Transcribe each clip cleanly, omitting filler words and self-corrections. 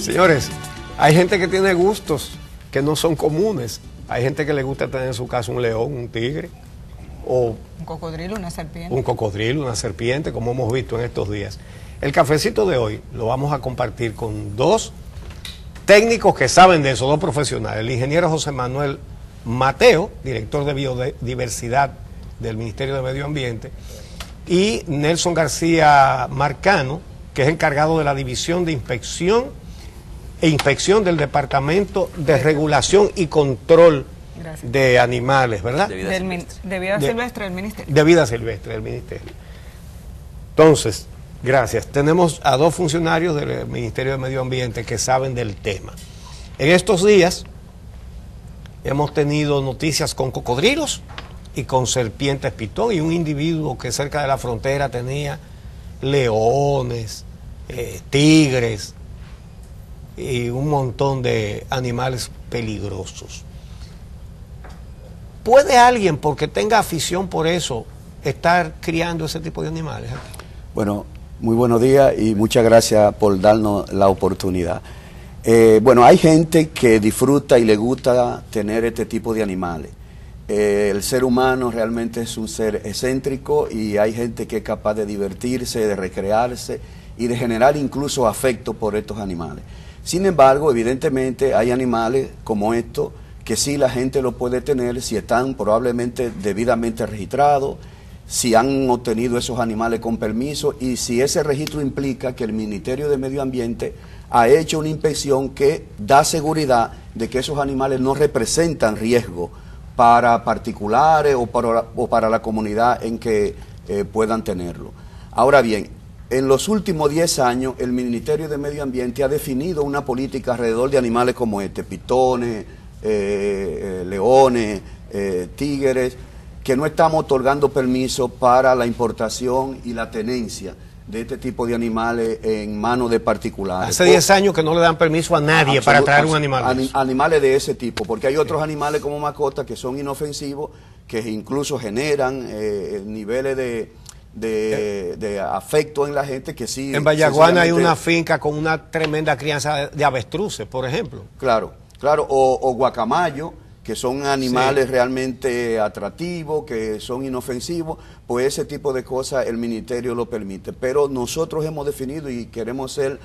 Señores, hay gente que tiene gustos que no son comunes. Hay gente que le gusta tener en su casa un león, un tigre, o un cocodrilo, una serpiente. Un cocodrilo, una serpiente, como hemos visto en estos días. El cafecito de hoy lo vamos a compartir con dos técnicos que saben de eso, dos profesionales. El ingeniero José Manuel Mateo, director de biodiversidad del Ministerio de Medio Ambiente, y Nelson García Marcano, que es encargado de la División de Inspección del Departamento de Regulación y Control de Animales, ¿verdad? De vida silvestre del Ministerio. De vida silvestre del Ministerio. Entonces, gracias. Tenemos a dos funcionarios del Ministerio de Medio Ambiente que saben del tema. En estos días hemos tenido noticias con cocodrilos y con serpientes pitón, y un individuo que cerca de la frontera tenía leones, tigres y un montón de animales peligrosos. ¿Puede alguien, porque tenga afición por eso, estar criando ese tipo de animales aquí? Bueno, muy buenos días y muchas gracias por darnos la oportunidad. Bueno, hay gente que disfruta y le gusta tener este tipo de animales. El ser humano realmente es un ser excéntrico y hay gente que es capaz de divertirse, de recrearse y de generar incluso afecto por estos animales. Sin embargo, evidentemente hay animales como estos que sí la gente lo puede tener si están probablemente debidamente registrados, si han obtenido esos animales con permiso y si ese registro implica que el Ministerio de Medio Ambiente ha hecho una inspección que da seguridad de que esos animales no representan riesgo para particulares o para la comunidad en que puedan tenerlo. Ahora bien, en los últimos 10 años el Ministerio de Medio Ambiente ha definido una política alrededor de animales como este, pitones, leones, tigres, que no estamos otorgando permiso para la importación y la tenencia de este tipo de animales en manos de particulares. Hace 10 años que no le dan permiso a nadie para traer un animal. Animales de ese tipo, porque hay otros animales como mascotas que son inofensivos, que incluso generan niveles de afecto en la gente que sí... En Vallaguana hay una finca con una tremenda crianza de avestruces, por ejemplo. Claro, o guacamayo, que son animales realmente atractivos, que son inofensivos, pues ese tipo de cosas el Ministerio lo permite. Pero nosotros hemos definido y queremos ser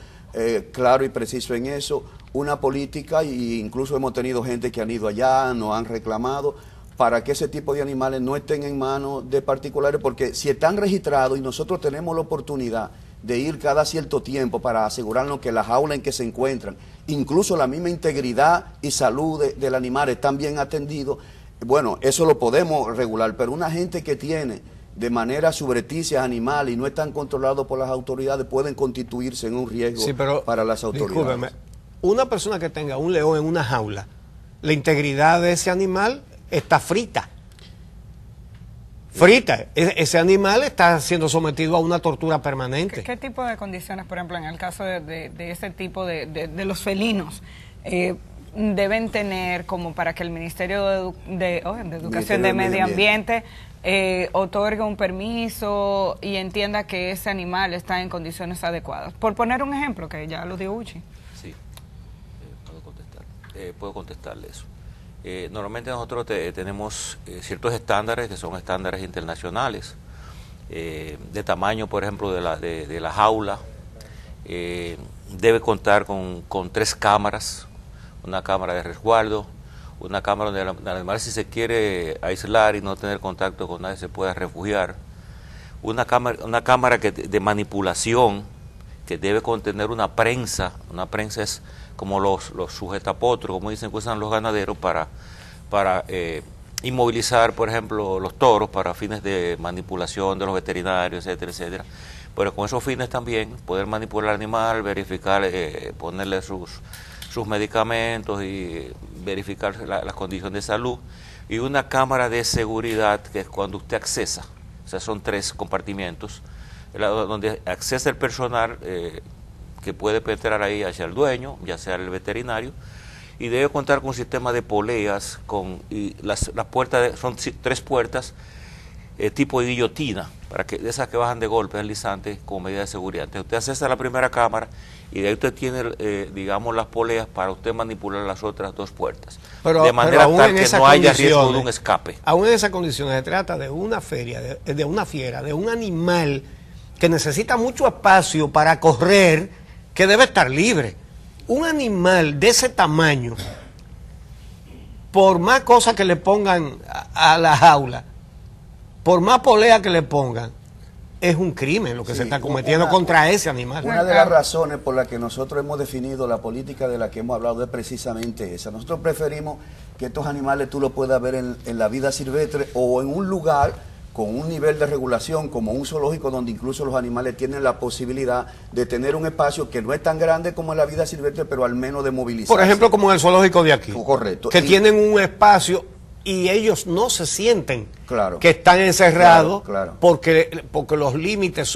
claro y preciso en eso, una política, e incluso hemos tenido gente que han ido allá, nos han reclamado, para que ese tipo de animales no estén en manos de particulares, porque si están registrados y nosotros tenemos la oportunidad de ir cada cierto tiempo para asegurarnos que las jaulas en que se encuentran, incluso la misma integridad y salud del animal están bien atendidos, bueno, eso lo podemos regular, pero una gente que tiene de manera subrepticia animales y no están controlados por las autoridades pueden constituirse en un riesgo para las autoridades. Discúlpeme, una persona que tenga un león en una jaula, la integridad de ese animal está frita. Ese animal está siendo sometido a una tortura permanente. ¿Qué tipo de condiciones, por ejemplo, en el caso de ese tipo de los felinos, deben tener como para que el Ministerio de Educación de Medio Ambiente otorgue un permiso y entienda que ese animal está en condiciones adecuadas? Por poner un ejemplo, que ya lo dio Uchi. Sí, puedo contestarle eso. Normalmente nosotros tenemos ciertos estándares que son estándares internacionales, de tamaño, por ejemplo, de la jaula. Debe contar con 3 cámaras, una cámara de resguardo, una cámara donde el animal, si se quiere aislar y no tener contacto con nadie, se pueda refugiar, una cámara de manipulación que debe contener una prensa es como los sujetapotros, como dicen que usan los ganaderos para inmovilizar, por ejemplo, los toros para fines de manipulación de los veterinarios, etcétera, etcétera. Pero con esos fines también poder manipular al animal, verificar, ponerle sus medicamentos y verificar las condiciones de salud. Y una cámara de seguridad que es cuando usted accesa, o sea, son 3 compartimientos, donde accesa el personal que puede penetrar ahí hacia el dueño, ya sea el veterinario, y debe contar con un sistema de poleas, y las puertas son 3 puertas tipo de guillotina, de esas que bajan de golpe, deslizantes, como medida de seguridad. Entonces usted accesa a la primera cámara y de ahí usted tiene, digamos, las poleas para usted manipular las otras dos puertas. De manera tal que no haya riesgo de un escape. Aún en esas condiciones se trata de una feria, de una fiera, de un animal que necesita mucho espacio para correr, que debe estar libre. Un animal de ese tamaño, por más cosas que le pongan a la jaula, por más polea que le pongan, es un crimen lo que se está cometiendo contra ese animal. Una de las razones por las que nosotros hemos definido la política de la que hemos hablado es precisamente esa. Nosotros preferimos que estos animales tú los puedas ver en la vida silvestre o en un lugar con un nivel de regulación como un zoológico donde incluso los animales tienen la posibilidad de tener un espacio que no es tan grande como en la vida silvestre, pero al menos de movilizarse. Por ejemplo, como en el zoológico de aquí. Correcto. Que tienen un espacio y ellos no se sienten claro, que están encerrados claro. Porque los límites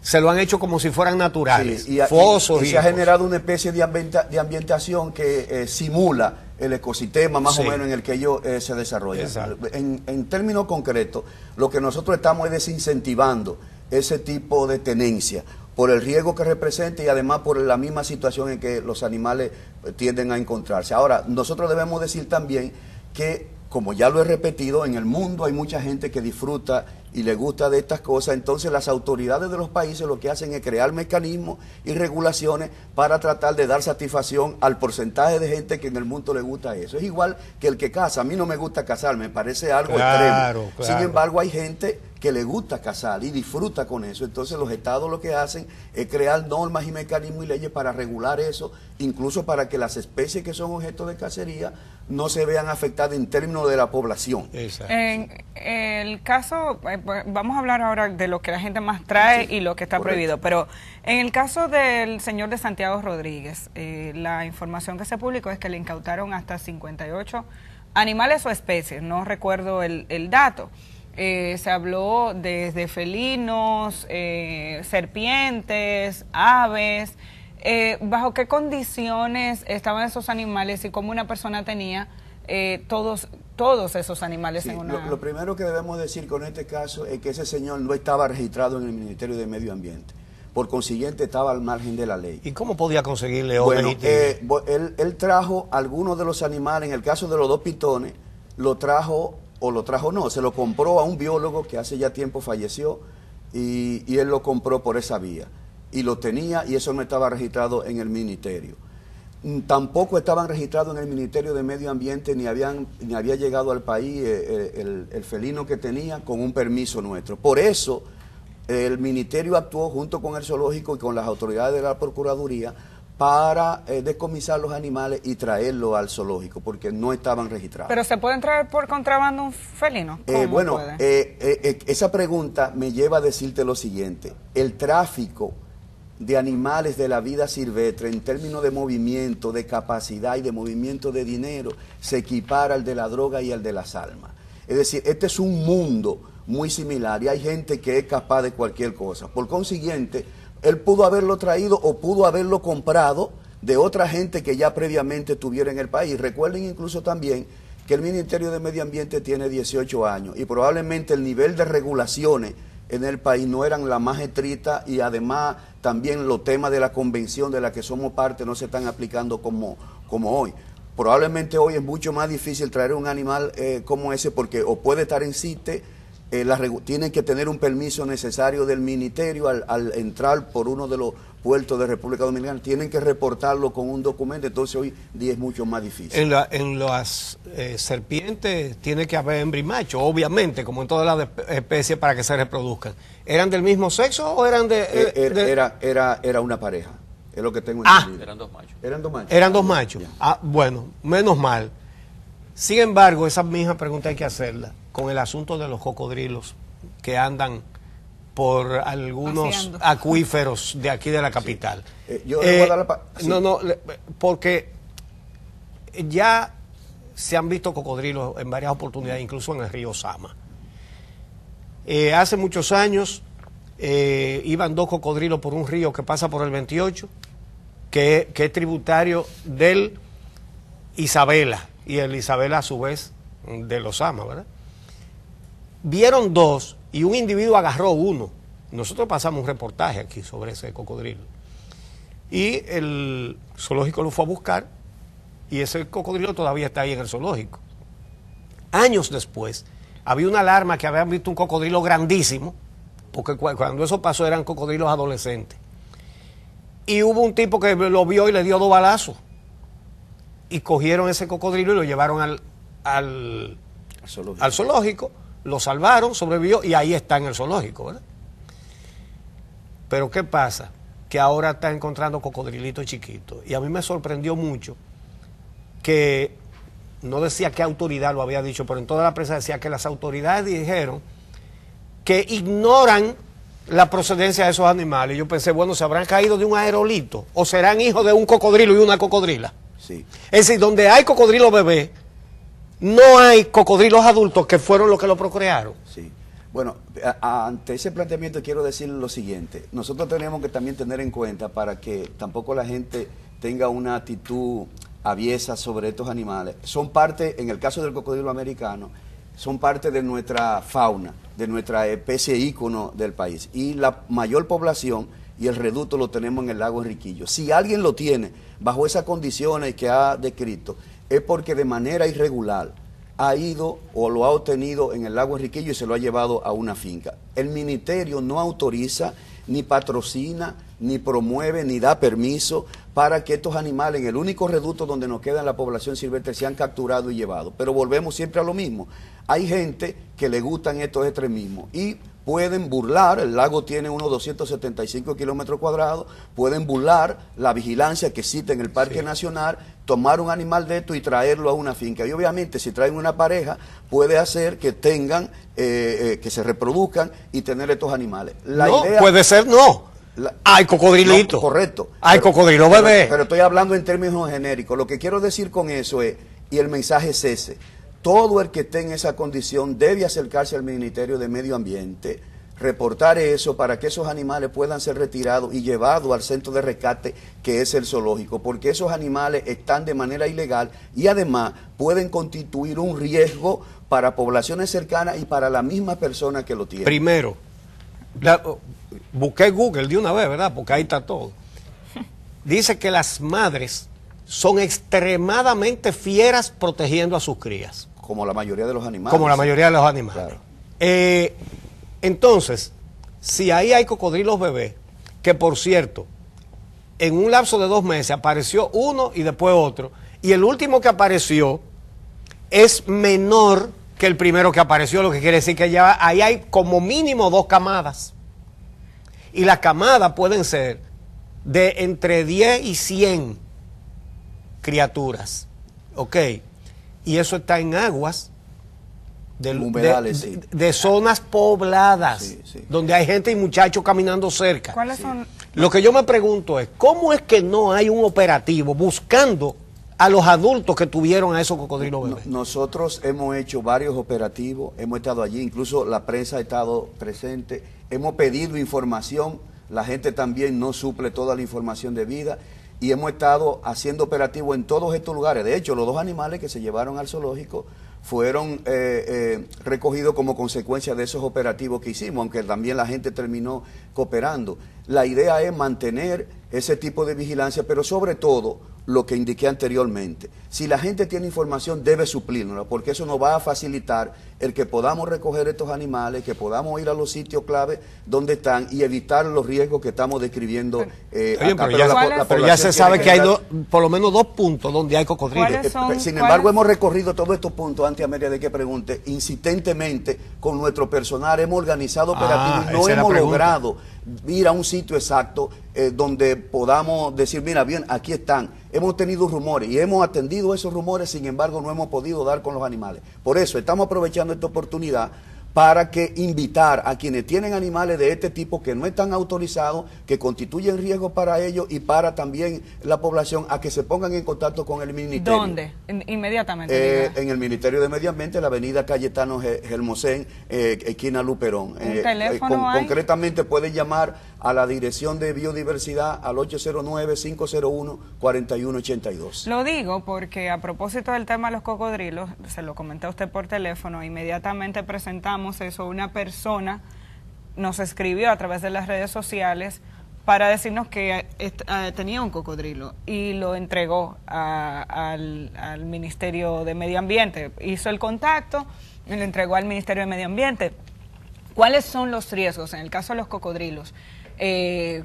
se lo han hecho como si fueran naturales. Sí, fosos y se ha generado una especie de ambientación que simula el ecosistema más o menos en el que ellos se desarrollan. En términos concretos, lo que nosotros estamos es desincentivando ese tipo de tenencia por el riesgo que representa y además por la misma situación en que los animales tienden a encontrarse. Ahora, nosotros debemos decir también que, como ya lo he repetido, en el mundo hay mucha gente que disfruta y le gusta de estas cosas, entonces las autoridades de los países lo que hacen es crear mecanismos y regulaciones para tratar de dar satisfacción al porcentaje de gente que en el mundo le gusta eso. Es igual que el que caza. A mí no me gusta cazar, me parece algo extremo. Sin embargo, hay gente que le gusta cazar y disfruta con eso. Entonces los estados lo que hacen es crear normas y mecanismos y leyes para regular eso, incluso para que las especies que son objeto de cacería no se vean afectadas en términos de la población. Exacto. En el caso, vamos a hablar ahora de lo que la gente más trae y lo que está prohibido, pero en el caso del señor de Santiago Rodríguez, la información que se publicó es que le incautaron hasta 58 animales o especies, no recuerdo el dato. Se habló desde felinos, serpientes, aves. ¿Bajo qué condiciones estaban esos animales y cómo una persona tenía todos esos animales en una... Lo primero que debemos decir con este caso es que ese señor no estaba registrado en el Ministerio de Medio Ambiente. Por consiguiente, estaba al margen de la ley. ¿Y cómo podía conseguir leones? Bueno, él trajo algunos de los animales, en el caso de los 2 pitones, se lo compró a un biólogo que hace ya tiempo falleció y él lo compró por esa vía. Y lo tenía y eso no estaba registrado en el ministerio. Tampoco estaban registrados en el Ministerio de Medio Ambiente ni había llegado al país el felino que tenía con un permiso nuestro. Por eso el ministerio actuó junto con el zoológico y con las autoridades de la Procuraduría para decomisar los animales y traerlos al zoológico, porque no estaban registrados. ¿Pero se pueden traer por contrabando un felino? Bueno, esa pregunta me lleva a decirte lo siguiente. El tráfico de animales de la vida silvestre en términos de movimiento, de capacidad y de movimiento de dinero se equipara al de la droga y al de las armas. Es decir, este es un mundo muy similar y hay gente que es capaz de cualquier cosa. Por consiguiente, él pudo haberlo traído o pudo haberlo comprado de otra gente que ya previamente estuviera en el país. Recuerden incluso también que el Ministerio de Medio Ambiente tiene 18 años y probablemente el nivel de regulaciones en el país no eran las más estrictas y además también los temas de la convención de la que somos parte no se están aplicando como hoy. Probablemente hoy es mucho más difícil traer un animal como ese porque o puede estar en CITE, tienen que tener un permiso necesario del ministerio al entrar por uno de los puertos de República Dominicana, tienen que reportarlo con un documento, entonces hoy día es mucho más difícil. En las serpientes tiene que haber hembra y macho, obviamente, como en todas las especies para que se reproduzcan. ¿Eran del mismo sexo o eran Era una pareja, es lo que tengo entendido. Eran 2 machos. Eran 2 machos. Eran 2 machos. Bueno, menos mal. Sin embargo, esa misma pregunta hay que hacerla con el asunto de los cocodrilos que andan por algunos acuíferos de aquí de la capital. Yo le voy a dar porque ya se han visto cocodrilos en varias oportunidades, incluso en el río Sama. Hace muchos años iban 2 cocodrilos por un río que pasa por el 28, que es tributario del Isabela, y el Isabela a su vez de los Sama, ¿verdad? vieron dos y un individuo agarró uno. Nosotros pasamos un reportaje aquí sobre ese cocodrilo. Y el zoológico lo fue a buscar y ese cocodrilo todavía está ahí en el zoológico. Años después, había una alarma que habían visto un cocodrilo grandísimo, porque cuando eso pasó eran cocodrilos adolescentes. Y hubo un tipo que lo vio y le dio 2 balazos. Y cogieron ese cocodrilo y lo llevaron al zoológico, lo salvaron, sobrevivió y ahí está en el zoológico, ¿verdad? Pero ¿qué pasa? Que ahora está encontrando cocodrilitos chiquitos. Y a mí me sorprendió mucho que, no decía qué autoridad lo había dicho, pero en toda la prensa decía que las autoridades dijeron que ignoran la procedencia de esos animales. Y yo pensé, bueno, ¿se habrán caído de un aerolito? ¿O serán hijos de un cocodrilo y una cocodrila? Sí. Es decir, donde hay cocodrilos bebés, no hay cocodrilos adultos que fueron los que lo procrearon. Sí. Bueno, ante ese planteamiento quiero decir lo siguiente. Nosotros tenemos que también tener en cuenta, para que tampoco la gente tenga una actitud aviesa sobre estos animales, son parte, en el caso del cocodrilo americano, son parte de nuestra fauna, de nuestra especie ícono del país. Y la mayor población y el reducto lo tenemos en el lago Enriquillo. Si alguien lo tiene bajo esas condiciones que ha descrito, es porque de manera irregular ha ido o lo ha obtenido en el lago Enriquillo y se lo ha llevado a una finca. El ministerio no autoriza, ni patrocina, ni promueve, ni da permiso para que estos animales, en el único reducto donde nos queda en la población silvestre, sean capturados y llevados. Pero volvemos siempre a lo mismo. Hay gente que le gustan estos extremismos y pueden burlar, el lago tiene unos 275 kilómetros cuadrados, pueden burlar la vigilancia que existe en el Parque Nacional, tomar un animal de esto y traerlo a una finca. Y obviamente si traen una pareja, puede hacer que tengan, que se reproduzcan y tener estos animales. Puede ser no. Hay cocodrilitos. No, correcto. Hay cocodrilo bebé. Pero estoy hablando en términos genéricos. Lo que quiero decir con eso es, y el mensaje es ese, todo el que esté en esa condición debe acercarse al Ministerio de Medio Ambiente, reportar eso para que esos animales puedan ser retirados y llevados al centro de rescate que es el zoológico, porque esos animales están de manera ilegal y además pueden constituir un riesgo para poblaciones cercanas y para la misma persona que lo tiene. Primero, busqué Google de una vez, ¿verdad? Porque ahí está todo. Dice que las madres son extremadamente fieras protegiendo a sus crías. Como la mayoría de los animales. Como la mayoría de los animales. Claro. Entonces, si ahí hay cocodrilos bebés, que por cierto, en un lapso de 2 meses apareció uno y después otro, y el último que apareció es menor que el primero que apareció, lo que quiere decir que ya ahí hay como mínimo 2 camadas. Y las camadas pueden ser de entre 10 y 100 criaturas, ¿ok? Y eso está en aguas de zonas pobladas, donde hay gente y muchachos caminando cerca. ¿Cuáles son? Lo que yo me pregunto es, ¿cómo es que no hay un operativo buscando a los adultos que tuvieron a esos cocodrilos bebés? Nosotros hemos hecho varios operativos, hemos estado allí, incluso la prensa ha estado presente, hemos pedido información, la gente también no suple toda la información debida, y hemos estado haciendo operativos en todos estos lugares. De hecho, los 2 animales que se llevaron al zoológico fueron recogidos como consecuencia de esos operativos que hicimos, aunque también la gente terminó cooperando. La idea es mantener ese tipo de vigilancia, pero sobre todo lo que indiqué anteriormente. Si la gente tiene información, debe suplirnos, porque eso nos va a facilitar el que podamos recoger estos animales, que podamos ir a los sitios clave donde están y evitar los riesgos que estamos describiendo. Pero ya se sabe que hay por lo menos 2 puntos donde hay cocodrilos. Sin embargo, hemos recorrido todos estos puntos, antes a media de que pregunte, insistentemente con nuestro personal, hemos organizado operativos y no hemos logrado ir a un sitio exacto donde podamos decir, mira, bien, aquí están. Hemos tenido rumores y hemos atendido esos rumores, sin embargo no hemos podido dar con los animales. Por eso estamos aprovechando esta oportunidad para que invitar a quienes tienen animales de este tipo que no están autorizados, que constituyen riesgo para ellos y para también la población, a que se pongan en contacto con el ministerio. ¿Dónde? Inmediatamente. En el Ministerio de Medio Ambiente, la avenida Cayetano Hermosén, esquina Luperón. ¿Un teléfono hay? Concretamente pueden llamar a la Dirección de Biodiversidad al 809-501-4182. Lo digo porque a propósito del tema de los cocodrilos, se lo comenté a usted por teléfono, inmediatamente presentamos publicamos eso, una persona nos escribió a través de las redes sociales para decirnos que tenía un cocodrilo y lo entregó al Ministerio de Medio Ambiente. Hizo el contacto y lo entregó al Ministerio de Medio Ambiente. ¿Cuáles son los riesgos en el caso de los cocodrilos que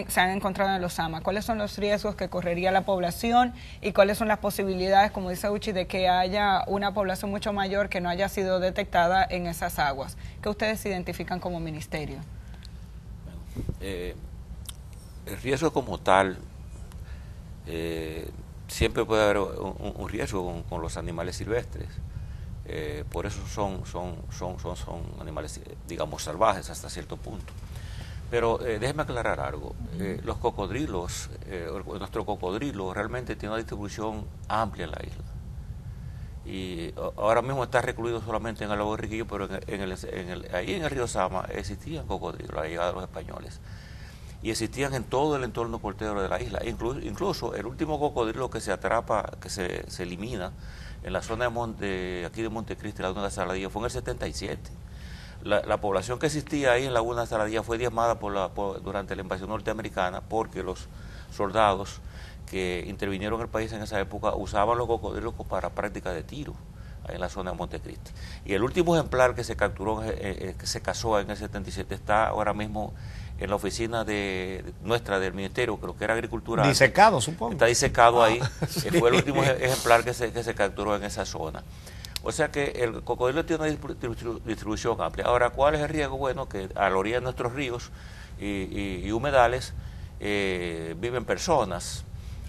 se han encontrado en los AMA? ¿Cuáles son los riesgos que correría la población y cuáles son las posibilidades, como dice Uchi, de que haya una población mucho mayor que no haya sido detectada en esas aguas? ¿Qué ustedes identifican como ministerio? El riesgo como tal, siempre puede haber un riesgo con los animales silvestres. Por eso son animales, digamos, salvajes hasta cierto punto. Pero déjeme aclarar algo. Los cocodrilos, nuestro cocodrilo realmente tiene una distribución amplia en la isla. Y ahora mismo está recluido solamente en el lago de Riquillo, pero ahí en el río Sama existían cocodrilos a la llegada de los españoles. Y existían en todo el entorno costero de la isla. Incluso el último cocodrilo que se atrapa, que se elimina en la zona aquí de Montecristi, la Laguna de Saladilla, fue en el 77. La población que existía ahí en la Laguna de Saladilla fue diezmada durante la invasión norteamericana, porque los soldados que intervinieron en el país en esa época usaban los cocodrilos para prácticas de tiro ahí en la zona de Montecristi. Y el último ejemplar que se capturó, que se cazó en el 77, está ahora mismo en la oficina nuestra del Ministerio, creo que era Agricultura. Disecado, supongo. Está disecado ahí. Sí. Fue el último ejemplar que se capturó en esa zona. O sea que el cocodrilo tiene una distribución amplia. Ahora, ¿cuál es el riesgo? Bueno, que a la orilla de nuestros ríos y humedales viven personas.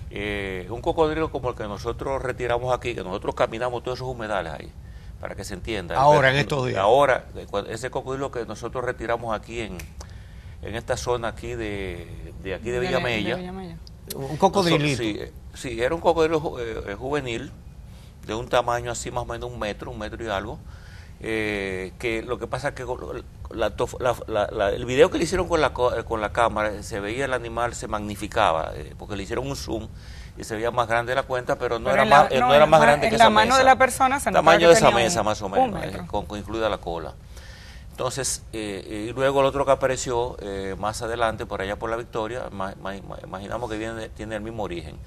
Un cocodrilo como el que nosotros retiramos aquí, que nosotros caminamos todos esos humedales ahí, para que se entienda. Ahora, en estos días. Ahora, ese cocodrilo que nosotros retiramos aquí en esta zona aquí de Villamella. Un cocodrilito. Sí, era un cocodrilo juvenil, de un tamaño así más o menos un metro y algo, que lo que pasa es que el video que le hicieron con la cámara, se veía el animal, se magnificaba, porque le hicieron un zoom y se veía más grande de la cuenta, pero no era más grande que esa mesa. La mano de la persona se tamaño de esa mesa más o menos, con incluida la cola. Entonces, y luego el otro que apareció más adelante, por allá por la Victoria, imaginamos que tiene el mismo origen.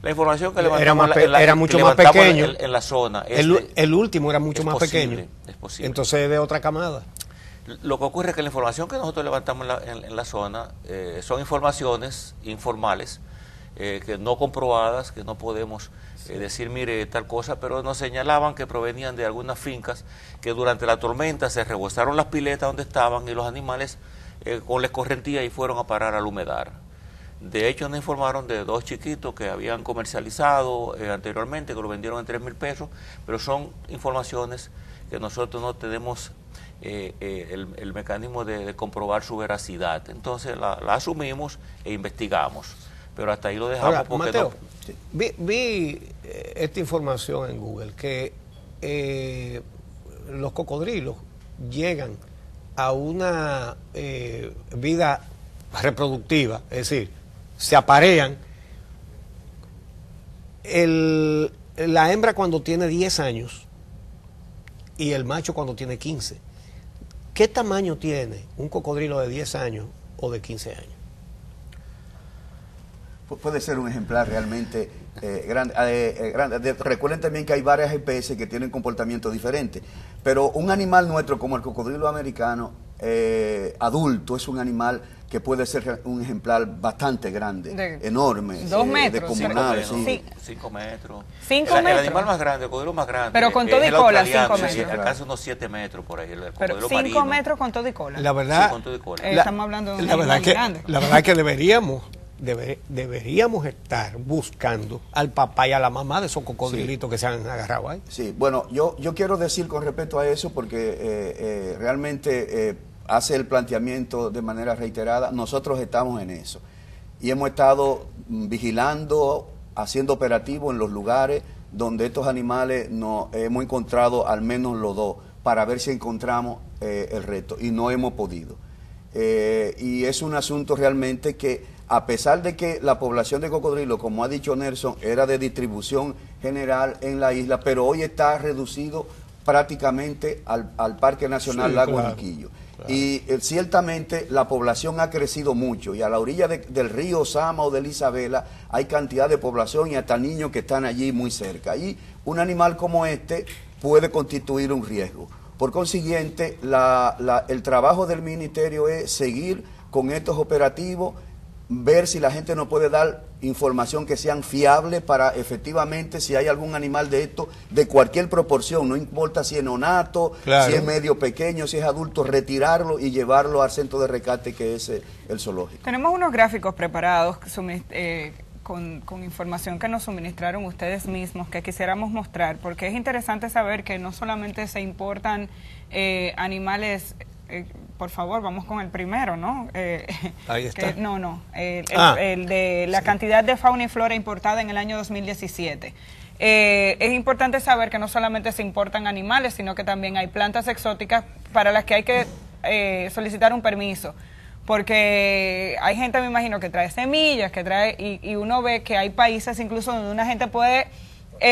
La información que levantamos era mucho más pequeño en la zona. El último era mucho más pequeño. Es posible. Entonces es de otra camada. Lo que ocurre es que la información que nosotros levantamos en la zona son informaciones informales, que no comprobadas, que no podemos decir, mire, tal cosa, pero nos señalaban que provenían de algunas fincas que durante la tormenta se rebosaron las piletas donde estaban y los animales con la escorrentía y fueron a parar al humedar. De hecho, nos informaron de 2 chiquitos que habían comercializado anteriormente, que lo vendieron en 3,000 pesos, pero son informaciones que nosotros no tenemos el mecanismo de comprobar su veracidad. Entonces la asumimos e investigamos, pero hasta ahí lo dejamos. Ahora, porque Mateo, vi esta información en Google, que los cocodrilos llegan a una vida reproductiva, es decir, se aparean. La hembra cuando tiene 10 años y el macho cuando tiene 15. ¿Qué tamaño tiene un cocodrilo de 10 años o de 15 años? Puede ser un ejemplar realmente grande. Recuerden también que hay varias especies que tienen comportamientos diferentes, pero un animal nuestro como el cocodrilo americano adulto es un animal que puede ser un ejemplar bastante grande, enorme, 2 metros, descomunal, sí. 5 metros. 5 metros. El animal más grande, el cocodrilo más grande. Pero con todo y cola, 5 metros. Sí, alcanza unos 7 metros por ahí. Pero 5 metros con todo y cola. La verdad, sí, con todo y cola. Estamos hablando de un animal grande. La verdad que deberíamos estar buscando al papá y a la mamá de esos cocodrilitos que se han agarrado ahí. Sí, bueno, yo quiero decir con respecto a eso, porque realmente hace el planteamiento de manera reiterada. Nosotros estamos en eso y hemos estado vigilando, haciendo operativos en los lugares donde estos animales nos hemos encontrado al menos los 2, para ver si encontramos el resto, y no hemos podido. Y es un asunto realmente que, a pesar de que la población de cocodrilo, como ha dicho Nelson, era de distribución general en la isla, pero hoy está reducido prácticamente al Parque Nacional Sí, Lago claro, Enriquillo. claro. Y ciertamente la población ha crecido mucho y a la orilla del río Sama o de Isabela hay cantidad de población y hasta niños que están allí muy cerca. Y un animal como este puede constituir un riesgo. Por consiguiente, el trabajo del ministerio es seguir con estos operativos, ver si la gente nos puede dar información que sean fiables para efectivamente, si hay algún animal de esto, de cualquier proporción, no importa si es neonato, claro, si es medio pequeño, si es adulto, retirarlo y llevarlo al centro de rescate que es el zoológico. Tenemos unos gráficos preparados con información que nos suministraron ustedes mismos que quisiéramos mostrar, porque es interesante saber que no solamente se importan animales. Por favor, vamos con el primero, ¿no? Ahí está. El de la cantidad de fauna y flora importada en el año 2017. Es importante saber que no solamente se importan animales, sino que también hay plantas exóticas para las que hay que solicitar un permiso. Porque hay gente, me imagino, que trae semillas, y uno ve que hay países incluso donde una gente puede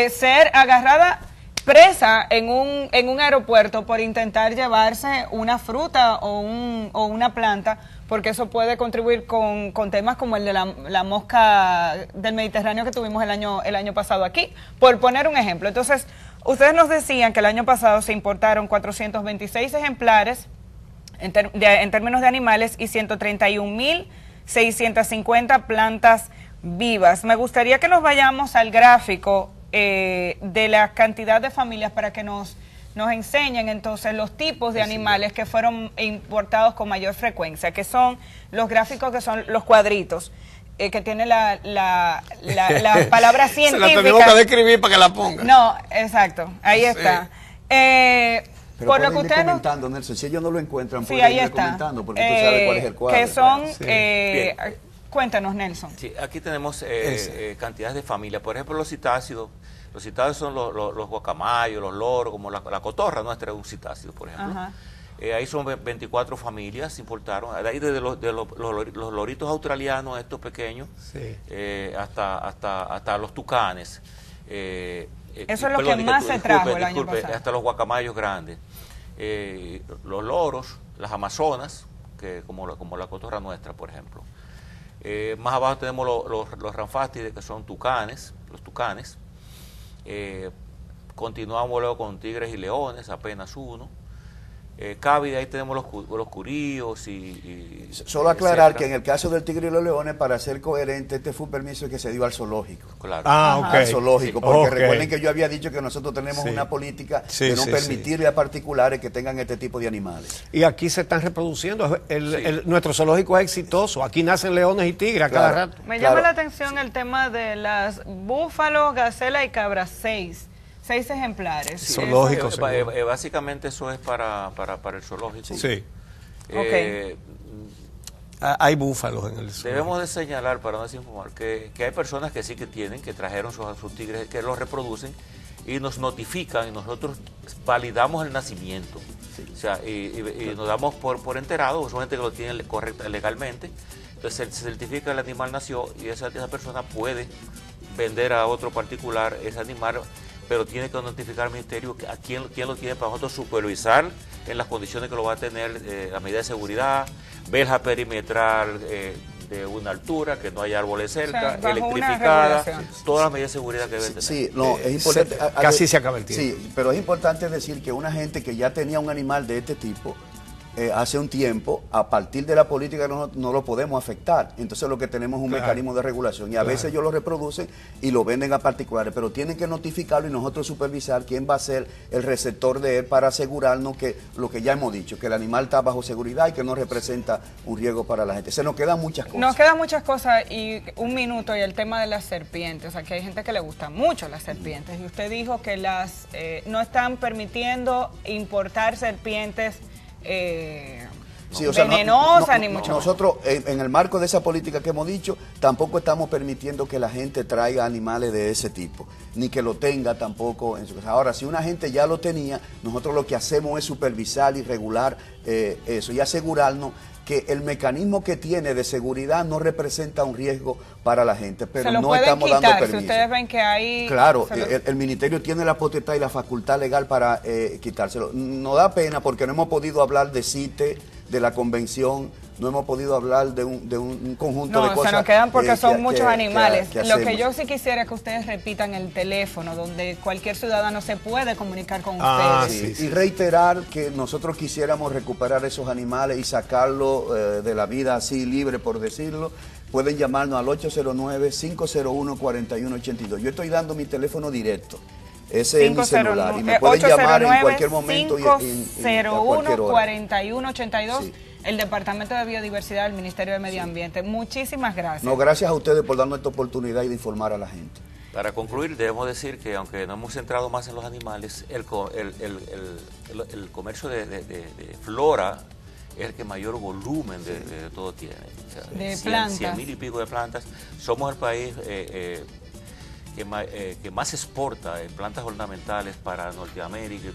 ser agarrada presa en un aeropuerto por intentar llevarse una fruta o una planta, porque eso puede contribuir con temas como el de la mosca del Mediterráneo que tuvimos el año pasado aquí, por poner un ejemplo. Entonces, ustedes nos decían que el año pasado se importaron 426 ejemplares en términos de animales y 131.650 plantas vivas. Me gustaría que nos vayamos al gráfico de la cantidad de familias para que nos enseñen entonces los tipos de animales que fueron importados con mayor frecuencia, que son los gráficos, que son los cuadritos, que tiene la palabra científica. Se la tenemos que describir para que la pongan. No, exacto, ahí está. Pero por lo que ustedes comentando, Nelson, si ellos no lo encuentran, sí, pueden ahí ir está. comentando, porque tú sabes cuál es el cuadro. Que son, Bien. cuéntanos, Nelson. Sí, aquí tenemos cantidades de familias. Por ejemplo, los citácidos. Los citácidos son los guacamayos, los loros, como la cotorra nuestra es un citácido, por ejemplo. Ahí son 24 familias, importaron. De ahí desde los loritos australianos, estos pequeños, sí, hasta los tucanes. Eso es lo que más se trajo el año pasado. Hasta los guacamayos grandes. Los loros, las amazonas, como la cotorra nuestra, por ejemplo. Más abajo tenemos los ranfástides, que son tucanes, los tucanes. Continuamos luego con tigres y leones, apenas uno. Cávida, ahí tenemos los curíos y solo aclarar etcétera. que en el caso del tigre y los leones, para ser coherente, este fue un permiso que se dio al zoológico. Claro. Ok. Al zoológico, Sí. porque Ok. recuerden que yo había dicho que nosotros tenemos Sí. una política Sí, de no sí, permitirle a particulares que tengan este tipo de animales. Y aquí se están reproduciendo. Sí. Nuestro zoológico es exitoso. Aquí nacen leones y tigres a cada Claro. rato. Me Claro. llama la atención el tema de las búfalos, gacela y cabras, 6 ejemplares. Sí. Zoológico. Básicamente eso es para el zoológico. Sí. Eh, Hay búfalos en el zoológico. Debemos de señalar, para no desinformar, que hay personas que sí que tienen, que trajeron sus tigres, que los reproducen y nos notifican y nosotros validamos el nacimiento. O sea, y nos damos por enterado, son gente que lo tiene correcta legalmente. Entonces se certifica el animal nació y esa persona puede vender a otro particular ese animal, pero tiene que notificar al ministerio a quién lo tiene para nosotros supervisar en las condiciones que lo va a tener, la medida de seguridad, verja perimetral de una altura, que no haya árboles cerca, bajo una electrificada, regulación. todas las medidas de seguridad que debe tener. Sí, no, es importante. Casi se acaba el tiempo. Sí, pero es importante decir que una gente que ya tenía un animal de este tipo, hace un tiempo, a partir de la política no lo podemos afectar. Entonces lo que tenemos es un mecanismo de regulación y a veces ellos lo reproducen y lo venden a particulares, pero tienen que notificarlo y nosotros supervisar quién va a ser el receptor de él para asegurarnos que lo que ya hemos dicho, que el animal está bajo seguridad y que no representa un riesgo para la gente. Se nos quedan muchas cosas. Nos quedan muchas cosas y un minuto y el tema de las serpientes. Aquí hay gente que le gusta mucho las serpientes y usted dijo que no están permitiendo importar serpientes Sí, o sea, venenosas ni mucho más. Nosotros, en el marco de esa política que hemos dicho, tampoco estamos permitiendo que la gente traiga animales de ese tipo, ni que lo tenga tampoco en su casa. Ahora, si una gente ya lo tenía, nosotros lo que hacemos es supervisar y regular eso y asegurarnos que el mecanismo que tiene de seguridad no representa un riesgo para la gente, pero se lo no pueden estamos quitar, dando permiso. si ustedes ven que hay... Claro, el ministerio tiene la potestad y la facultad legal para quitárselo. Nos da pena porque no hemos podido hablar de CITE, de la convención, no hemos podido hablar de un conjunto de cosas. No, se nos quedan porque son muchos animales. Lo que hacemos. yo sí quisiera es que ustedes repitan el teléfono donde cualquier ciudadano se puede comunicar con ustedes. Sí. Y reiterar que nosotros quisiéramos recuperar esos animales y sacarlos de la vida así libre, por decirlo. Pueden llamarnos al 809-501-4182. Yo estoy dando mi teléfono directo. Ese es mi celular y me pueden llamar en cualquier momento y a cualquier hora. 501-4182, sí. El Departamento de Biodiversidad del Ministerio de Medio Ambiente. Muchísimas gracias. No, gracias a ustedes por darnos esta oportunidad y de informar a la gente. Para concluir, debemos decir que aunque no hemos centrado más en los animales, el comercio de flora es el que mayor volumen de todo tiene. O sea, de plantas. 100.000 y pico de plantas. Somos el país que más exporta en plantas ornamentales para Norteamérica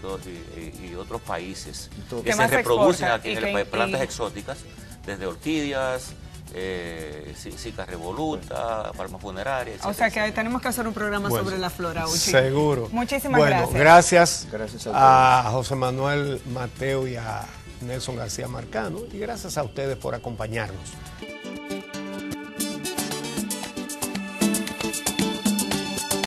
y otros países que se reproducen aquí en el país, plantas exóticas, desde orquídeas, cica revoluta, palma funeraria, etc. O sea que tenemos que hacer un programa sobre la flora, Uchi. Seguro. Muchísimas gracias. Gracias a José Manuel Mateo y a Nelson García Marcano, y gracias a ustedes por acompañarnos.